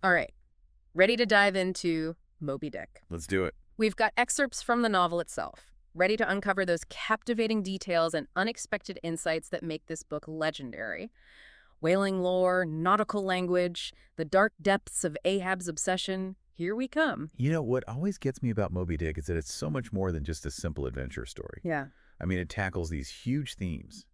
All right, ready to dive into Moby-Dick. Let's do it. We've got excerpts from the novel itself, ready to uncover those captivating details and unexpected insights that make this book legendary. Whaling lore, nautical language, the dark depths of Ahab's obsession. Here we come. You know, what always gets me about Moby Dick is that it's so much more than just a simple adventure story. Yeah. I mean, it tackles these huge themes: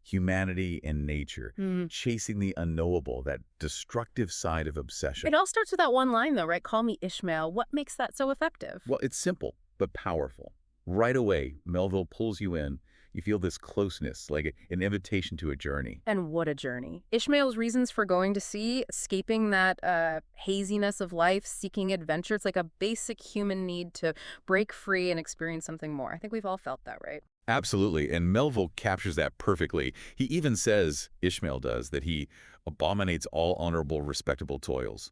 humanity and nature, chasing the unknowable, that destructive side of obsession. It all starts with that one line, though, right? Call me Ishmael. What makes that so effective? Well, it's simple, but powerful. Right away, Melville pulls you in. You feel this closeness, like an invitation to a journey. And what a journey. Ishmael's reasons for going to sea, escaping that haziness of life, seeking adventure. It's like a basic human need to break free and experience something more. I think we've all felt that, right? Absolutely, and Melville captures that perfectly. He even says, Ishmael does, that he abominates all honorable, respectable toils.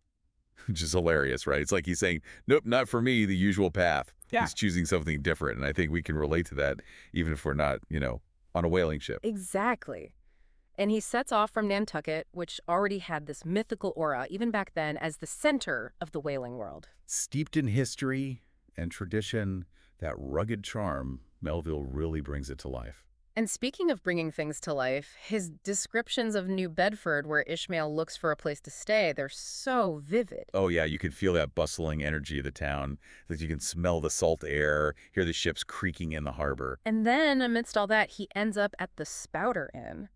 Which is hilarious, right? It's like he's saying, nope, not for me, the usual path. Yeah. He's choosing something different, and I think we can relate to that, even if we're not, on a whaling ship. Exactly. And he sets off from Nantucket, which already had this mythical aura, even back then, as the center of the whaling world. Steeped in history and tradition, that rugged charm, Melville really brings it to life. And speaking of bringing things to life, his descriptions of New Bedford, where Ishmael looks for a place to stay, they're so vivid. Oh yeah, you can feel that bustling energy of the town. That you can smell the salt air, hear the ships creaking in the harbor. And then, amidst all that, he ends up at the Spouter Inn.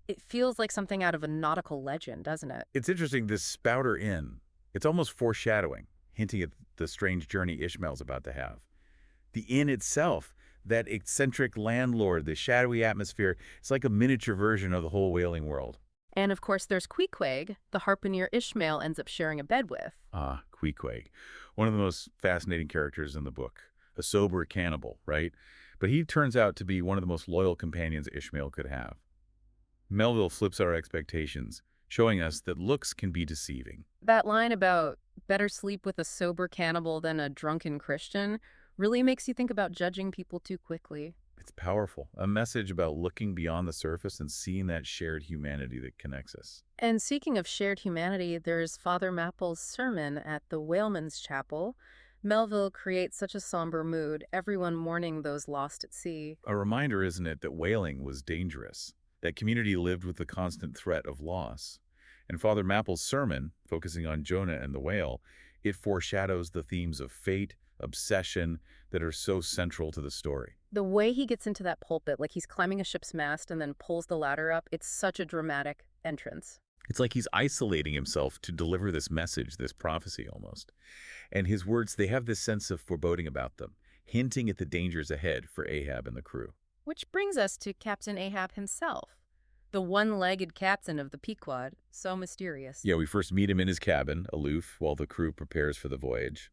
It feels like something out of a nautical legend, doesn't it? It's interesting, this Spouter Inn, it's almost foreshadowing, hinting at the strange journey Ishmael's about to have. The inn itself, that eccentric landlord, the shadowy atmosphere, it's like a miniature version of the whole whaling world. And of course, there's Queequeg, the harpooner Ishmael ends up sharing a bed with. Ah, Queequeg, one of the most fascinating characters in the book. A sober cannibal, right? But he turns out to be one of the most loyal companions Ishmael could have. Melville flips our expectations, showing us that looks can be deceiving. That line about better sleep with a sober cannibal than a drunken Christian really makes you think about judging people too quickly. It's powerful, a message about looking beyond the surface and seeing that shared humanity that connects us. And speaking of shared humanity, there's Father Mapple's sermon at the Whaleman's Chapel. Melville creates such a somber mood, everyone mourning those lost at sea. A reminder, isn't it, that whaling was dangerous, that community lived with the constant threat of loss. And Father Mapple's sermon, focusing on Jonah and the whale, it foreshadows the themes of fate, obsession that are so central to the story. The way he gets into that pulpit, like he's climbing a ship's mast and then pulls the ladder up, it's such a dramatic entrance. It's like he's isolating himself to deliver this message, this prophecy almost. And his words, they have this sense of foreboding about them, hinting at the dangers ahead for Ahab and the crew. Which brings us to Captain Ahab himself, the one-legged captain of the Pequod, so mysterious. Yeah, we first meet him in his cabin, aloof, while the crew prepares for the voyage.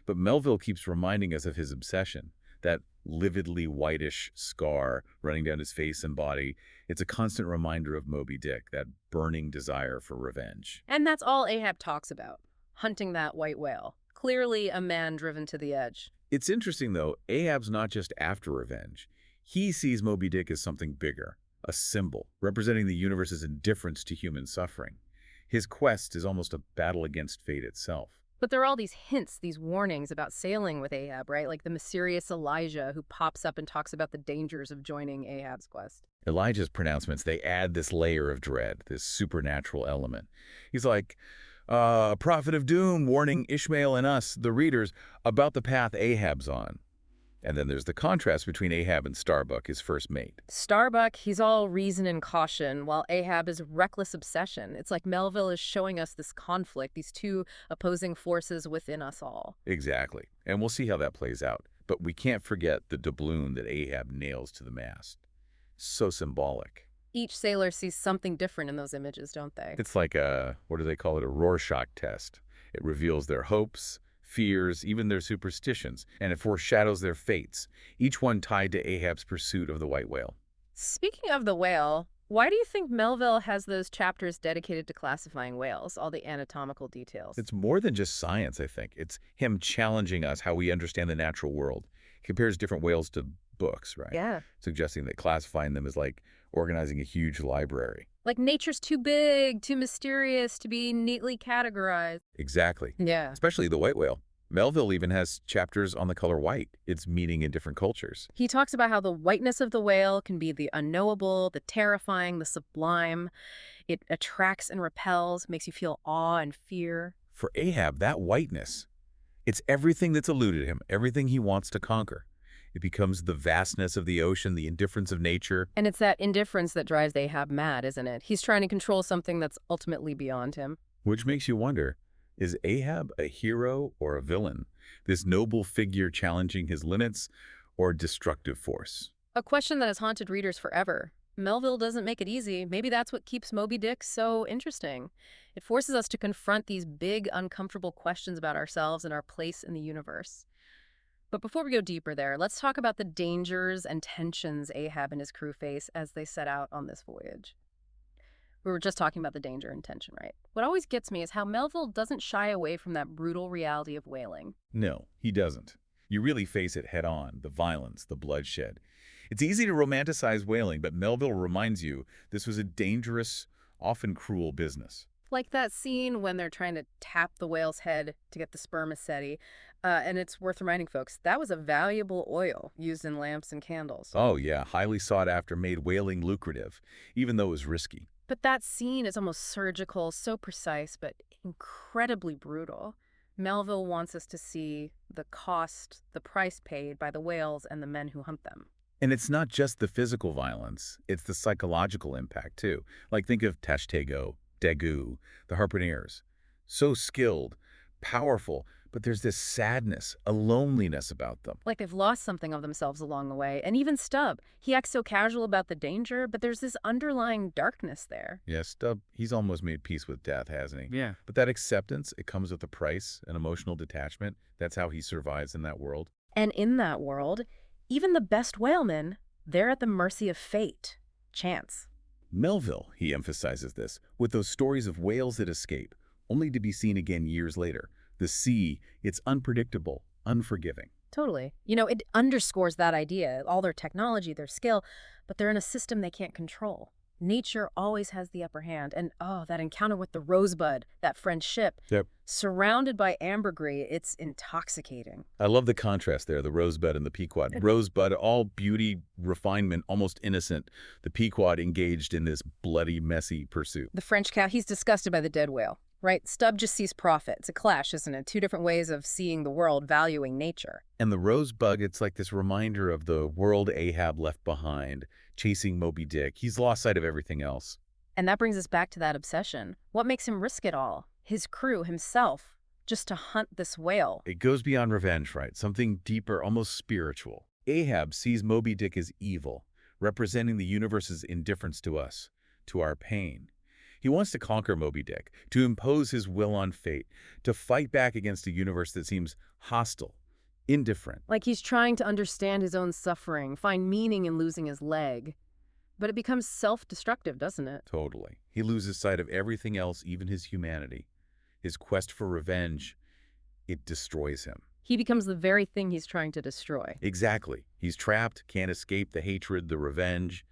But Melville keeps reminding us of his obsession, that lividly whitish scar running down his face and body. It's a constant reminder of Moby-Dick, that burning desire for revenge. And that's all Ahab talks about, hunting that white whale. Clearly a man driven to the edge. It's interesting, though, Ahab's not just after revenge. He sees Moby-Dick as something bigger, a symbol, representing the universe's indifference to human suffering. His quest is almost a battle against fate itself. But there are all these hints, these warnings about sailing with Ahab, right? Like the mysterious Elijah who pops up and talks about the dangers of joining Ahab's quest. Elijah's pronouncements, they add this layer of dread, this supernatural element. He's like, a prophet of doom warning Ishmael and us, the readers, about the path Ahab's on. And then there's the contrast between Ahab and Starbuck, his first mate. Starbuck, he's all reason and caution, while Ahab is reckless obsession. It's like Melville is showing us this conflict, these two opposing forces within us all. Exactly. And we'll see how that plays out. But we can't forget the doubloon that Ahab nails to the mast. So symbolic. Each sailor sees something different in those images, don't they? It's like what do they call it, a Rorschach test. It reveals their hopes, fears, even their superstitions, and it foreshadows their fates, each one tied to Ahab's pursuit of the white whale. Speaking of the whale, why do you think Melville has those chapters dedicated to classifying whales, all the anatomical details? It's more than just science, I think. It's him challenging us how we understand the natural world. He compares different whales to books, right? Yeah. Suggesting that classifying them is like organizing a huge library. Like nature's too big, too mysterious to be neatly categorized. Exactly. Yeah. Especially the white whale. Melville even has chapters on the color white, its meaning in different cultures. He talks about how the whiteness of the whale can be the unknowable, the terrifying, the sublime. It attracts and repels, makes you feel awe and fear. For Ahab, that whiteness, it's everything that's eluded him, everything he wants to conquer. It becomes the vastness of the ocean, the indifference of nature, And it's that indifference that drives Ahab mad, isn't it? He's trying to control something that's ultimately beyond him. which makes you wonder, is Ahab a hero or a villain? This noble figure challenging his limits or a destructive force? A question that has haunted readers forever. Melville doesn't make it easy. Maybe that's what keeps Moby-Dick so interesting. It forces us to confront these big, uncomfortable questions about ourselves and our place in the universe. But before we go deeper there, let's talk about the dangers and tensions Ahab and his crew face as they set out on this voyage. We were just talking about the danger and tension, right? What always gets me is how Melville doesn't shy away from that brutal reality of whaling. No, he doesn't. You really face it head on, the violence, the bloodshed. It's easy to romanticize whaling, but Melville reminds you this was a dangerous, often cruel business. Like that scene when they're trying to tap the whale's head to get the spermaceti. And it's worth reminding folks, that was a valuable oil used in lamps and candles. Oh yeah, highly sought after, made whaling lucrative, even though it was risky. But that scene is almost surgical, so precise, but incredibly brutal. Melville wants us to see the cost, the price paid by the whales and the men who hunt them. And it's not just the physical violence, it's the psychological impact too. Like think of Tashtego, Dagu, the harpooneers. So skilled, powerful, but there's this sadness, a loneliness about them. Like they've lost something of themselves along the way. And even Stubb, he acts so casual about the danger, but there's this underlying darkness there. Yeah, Stubb, he's almost made peace with death, hasn't he? Yeah. But that acceptance, it comes with a price, an emotional detachment. That's how he survives in that world. And in that world, even the best whalemen, they're at the mercy of fate, chance. Melville, he emphasizes this, with those stories of whales that escape, only to be seen again years later. The sea, it's unpredictable, unforgiving. Totally. You know, it underscores that idea, all their technology, their skill, but they're in a system they can't control. Nature always has the upper hand. And oh, that encounter with the Rosebud, that French ship, Yep. surrounded by ambergris, it's intoxicating. I love the contrast there, the Rosebud and the Pequod. Rosebud, all beauty, refinement, almost innocent. The Pequod engaged in this bloody, messy pursuit. The French cow, he's disgusted by the dead whale, right? Stubb just sees profit. It's a clash, isn't it? Two different ways of seeing the world, valuing nature. And the Rosebud, it's like this reminder of the world Ahab left behind, chasing Moby-Dick. He's lost sight of everything else. And that brings us back to that obsession. What makes him risk it all? His crew, himself, just to hunt this whale. It goes beyond revenge, right? Something deeper, almost spiritual. Ahab sees Moby-Dick as evil, representing the universe's indifference to us, to our pain. He wants to conquer Moby-Dick, to impose his will on fate, to fight back against a universe that seems hostile, indifferent. Like he's trying to understand his own suffering, find meaning in losing his leg. But it becomes self-destructive, doesn't it? Totally. He loses sight of everything else, even his humanity. His quest for revenge, it destroys him. He becomes the very thing he's trying to destroy. Exactly. He's trapped, can't escape the hatred, the revenge,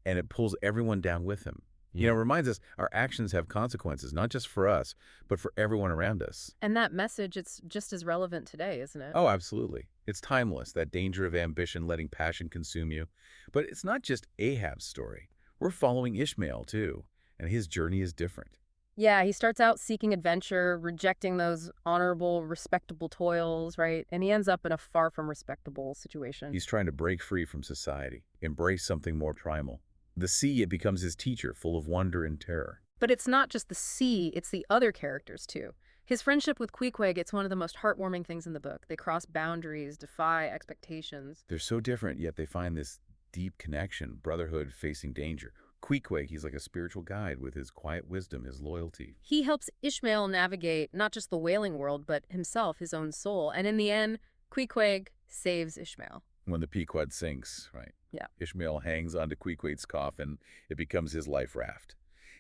and it pulls everyone down with him. You know, it reminds us our actions have consequences, not just for us, but for everyone around us. And that message, it's just as relevant today, isn't it? Oh, absolutely. It's timeless, that danger of ambition letting passion consume you. But it's not just Ahab's story. We're following Ishmael, too, and his journey is different. Yeah, he starts out seeking adventure, rejecting those honorable, respectable toils, right? And he ends up in a far from respectable situation. He's trying to break free from society, embrace something more primal. The sea, it becomes his teacher, full of wonder and terror. But it's not just the sea, it's the other characters, too. His friendship with Queequeg, it's one of the most heartwarming things in the book. They cross boundaries, defy expectations. They're so different, yet they find this deep connection, brotherhood facing danger. Queequeg, he's like a spiritual guide with his quiet wisdom, his loyalty. He helps Ishmael navigate not just the whaling world, but himself, his own soul. And in the end, Queequeg saves Ishmael. When the Pequod sinks, right? Yeah. Ishmael hangs onto Queequeg's coffin. It becomes his life raft.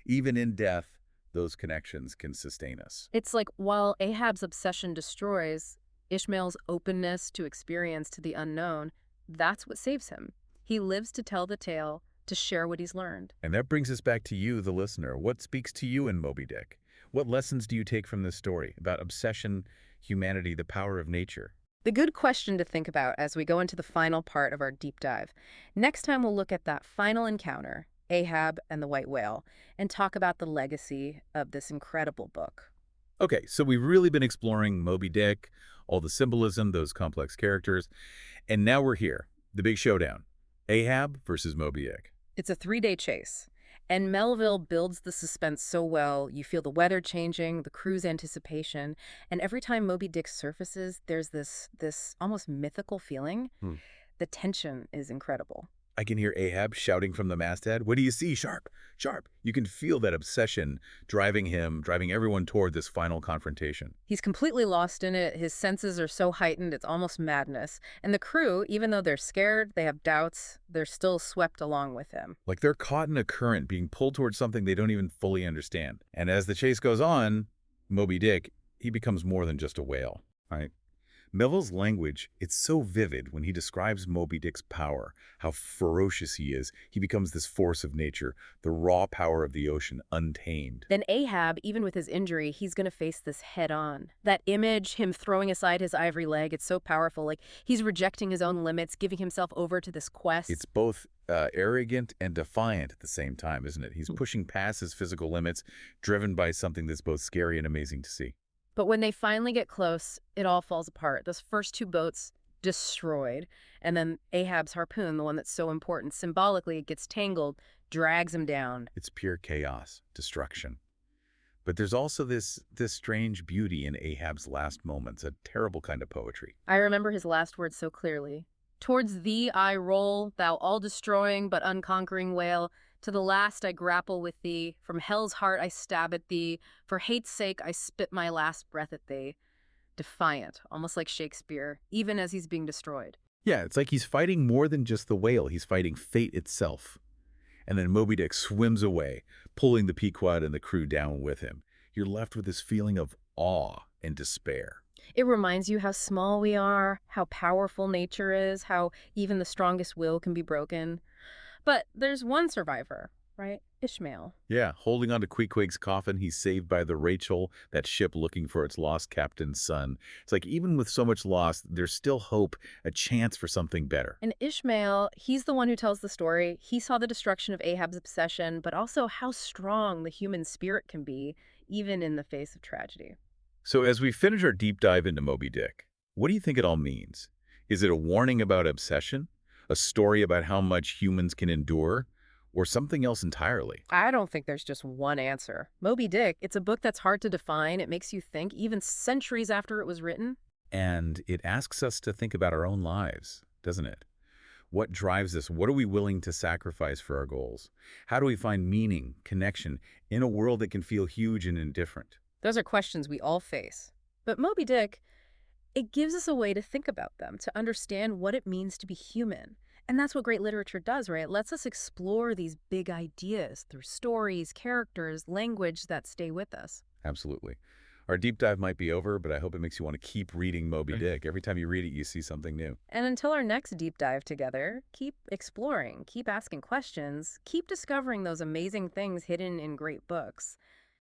Even in death, those connections can sustain us. It's like while Ahab's obsession destroys, Ishmael's openness to experience to the unknown, That's what saves him. He lives to tell the tale, to share what he's learned. And that brings us back to you, the listener. What speaks to you in Moby-Dick? What lessons do you take from this story about obsession, humanity, the power of nature? The good question to think about as we go into the final part of our deep dive. Next time, we'll look at that final encounter, Ahab and the white whale, and talk about the legacy of this incredible book. Okay, so we've really been exploring Moby-Dick, all the symbolism, those complex characters, and now we're here, the big showdown. Ahab versus Moby-Dick. It's a 3-day chase, and Melville builds the suspense so well. You feel the weather changing, the crew's anticipation, and every time Moby Dick surfaces, there's this almost mythical feeling. The tension is incredible. I can hear Ahab shouting from the masthead, "What do you see, Sharp? Sharp!" You can feel that obsession driving him, driving everyone toward this final confrontation. He's completely lost in it. His senses are so heightened, it's almost madness. And the crew, even though they're scared, they have doubts, they're still swept along with him. Like they're caught in a current, being pulled towards something they don't even fully understand. And as the chase goes on, Moby Dick, he becomes more than just a whale, right? Melville's language, it's so vivid when he describes Moby Dick's power, how ferocious he is. He becomes this force of nature, the raw power of the ocean, untamed. Then Ahab, even with his injury, he's going to face this head on. That image, him throwing aside his ivory leg, it's so powerful. Like he's rejecting his own limits, giving himself over to this quest. It's both arrogant and defiant at the same time, isn't it? He's pushing past his physical limits, driven by something that's both scary and amazing to see. But when they finally get close, it all falls apart. Those first two boats destroyed. And then Ahab's harpoon, the one that's so important, symbolically it gets tangled, drags him down. It's pure chaos, destruction. But there's also this strange beauty in Ahab's last moments, a terrible kind of poetry. I remember his last words so clearly. Towards thee I roll, thou all-destroying but unconquering whale. To the last I grapple with thee. From hell's heart I stab at thee. For hate's sake I spit my last breath at thee. Defiant, almost like Shakespeare, even as he's being destroyed. Yeah, it's like he's fighting more than just the whale. He's fighting fate itself. And then Moby Dick swims away, pulling the Pequod and the crew down with him. You're left with this feeling of awe and despair. It reminds you how small we are, how powerful nature is, how even the strongest will can be broken. But there's one survivor, right? Ishmael. Yeah, holding on to Queequeg's coffin, he's saved by the Rachel, that ship looking for its lost captain's son. It's like even with so much loss, there's still hope, a chance for something better. And Ishmael, he's the one who tells the story. He saw the destruction of Ahab's obsession, but also how strong the human spirit can be, even in the face of tragedy. So as we finish our deep dive into Moby Dick, what do you think it all means? Is it a warning about obsession? A story about how much humans can endure? Or something else entirely? I don't think there's just one answer. Moby Dick, it's a book that's hard to define. It makes you think, even centuries after it was written. And it asks us to think about our own lives, doesn't it? What drives us? What are we willing to sacrifice for our goals? How do we find meaning, connection, in a world that can feel huge and indifferent? Those are questions we all face. But Moby Dick, it gives us a way to think about them, to understand what it means to be human. And that's what great literature does, right? It lets us explore these big ideas through stories, characters, language that stay with us. Absolutely. Our deep dive might be over, but I hope it makes you want to keep reading Moby Dick. Every time you read it, you see something new. And until our next deep dive together, keep exploring, keep asking questions, keep discovering those amazing things hidden in great books.